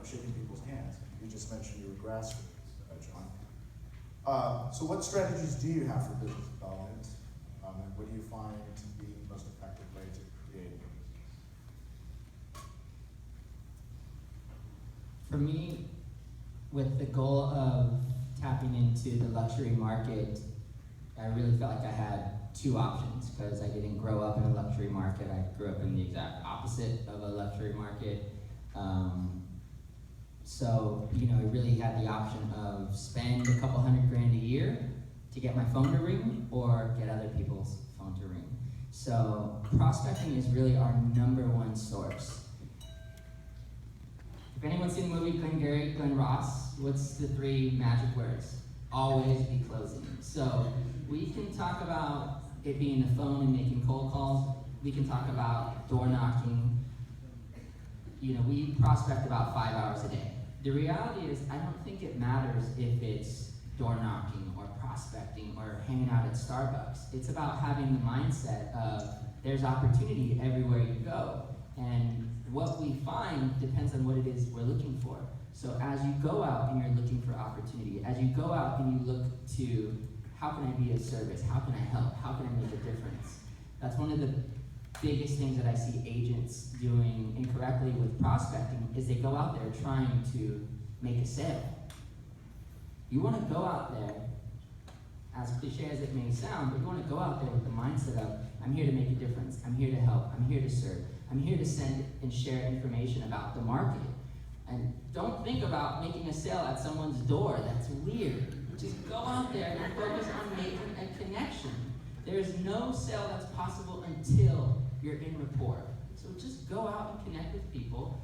shaking people's hands. You just mentioned you were grassroots, John. So what strategies do you have for business development? And what do you find to be the most effective way to create it? For me, with the goal of tapping into the luxury market, I really felt like I had two options because I didn't grow up in a luxury market. I grew up in the exact opposite of a luxury market. So, I really had the option of spend a couple $100,000 a year to get my phone to ring or get other people's phone to ring. So prospecting is really our number one source. If anyone's seen the movie Glengarry Glen Ross, what's the 3 magic words? Always be closing. So we can talk about it being the phone and making cold calls. We can talk about door knocking. We prospect about 5 hours a day. The reality is, I don't think it matters if it's door knocking or prospecting or hanging out at Starbucks. It's about having the mindset of there's opportunity everywhere you go. And what we find depends on what it is we're looking for. So as you go out and you're looking for opportunity, as you go out and you look to how can I be of service, how can I help, how can I make a difference? That's one of the biggest things that I see agents doing incorrectly with prospecting is they go out there trying to make a sale. You want to go out there, as cliche as it may sound, but you want to go out there with the mindset of, I'm here to make a difference, I'm here to help, I'm here to serve, I'm here to send and share information about the market. And don't think about making a sale at someone's door. That's weird. Just go out there and focus on making a connection. There's no sale that's possible until you're in rapport. So just go out and connect with people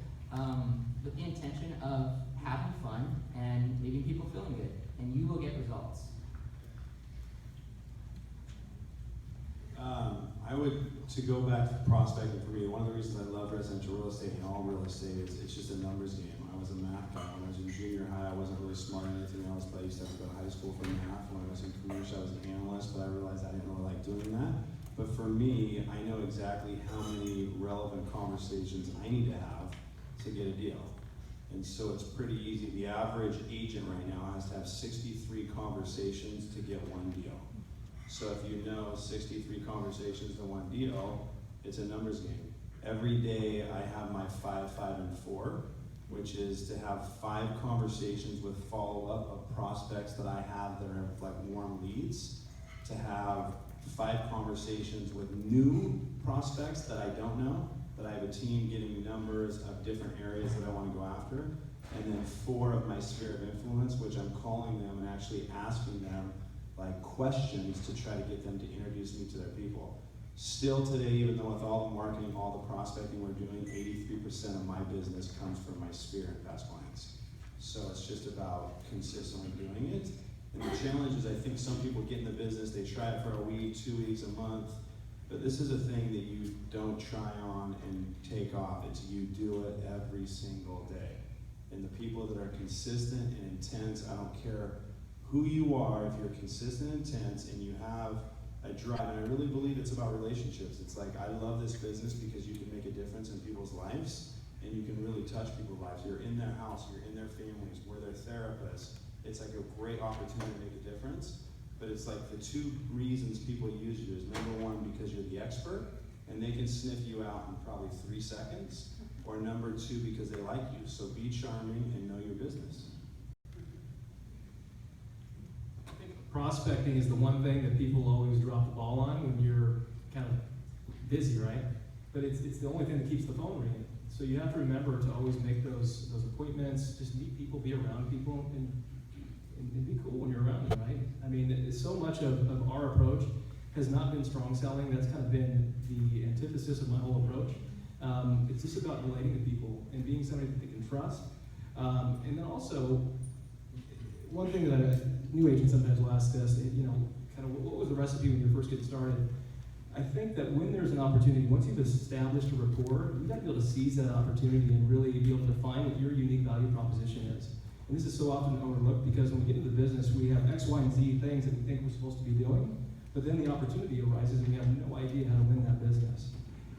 with the intention of having fun and leaving people feeling good, and you will get results. To go back to prospecting for me, one of the reasons I love residential real estate and all real estate is it's just a numbers game. I was a math guy. When I was in junior high, I wasn't really smart at anything else, but I used to have to go to high school for math. When I was in commercial, I was an analyst, but I realized I didn't really like doing that. But for me, I know exactly how many relevant conversations I need to have to get a deal. And so it's pretty easy. The average agent right now has to have 63 conversations to get one deal. So if you know 63 conversations to one deal, it's a numbers game. Every day I have my 5, 5, and 4, which is to have 5 conversations with follow-up of prospects that I have that are like warm leads, to have 5 conversations with new prospects that I don't know, that I have a team getting numbers of different areas that I want to go after, and then 4 of my sphere of influence, which I'm calling them and actually asking them like questions to try to get them to introduce me to their people. Still today, even though with all the marketing, all the prospecting we're doing, 83% of my business comes from my sphere and past clients. So it's just about consistently doing it. And the challenge is I think some people get in the business, they try it for a week, 2 weeks, a month, but this is a thing that you don't try on and take off. It's you do it every single day. And the people that are consistent and intense, I don't care who you are, if you're consistent and intense and you have a drive, and I really believe it's about relationships. It's like, I love this business because you can make a difference in people's lives and you can really touch people's lives. You're in their house, you're in their families, we're their therapists. It's like a great opportunity to make a difference, but it's like the 2 reasons people use you is number 1, because you're the expert and they can sniff you out in probably 3 seconds, or number 2, because they like you. So be charming and know your business. Prospecting is the one thing that people always drop the ball on when you're kind of busy, right? But it's the only thing that keeps the phone ringing. So you have to remember to always make those appointments, just meet people, be around people, and be cool when you're around them, right? I mean, so much of our approach has not been strong selling. That's kind of been the antithesis of my whole approach. It's just about relating to people and being somebody that they can trust. And then also, one thing that new agents sometimes will ask us, kind of what was the recipe when you're first getting started? I think that when there's an opportunity, once you've established a rapport, you've got to be able to seize that opportunity and really be able to define what your unique value proposition is. And this is so often overlooked because when we get into the business, we have X, Y, and Z things that we think we're supposed to be doing, but then the opportunity arises and we have no idea how to win that business.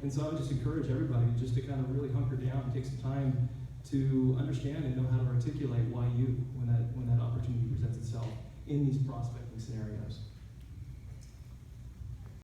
And so I would just encourage everybody just to kind of really hunker down and take some time to understand and know how to articulate why you when that opportunity presents itself in these prospecting scenarios.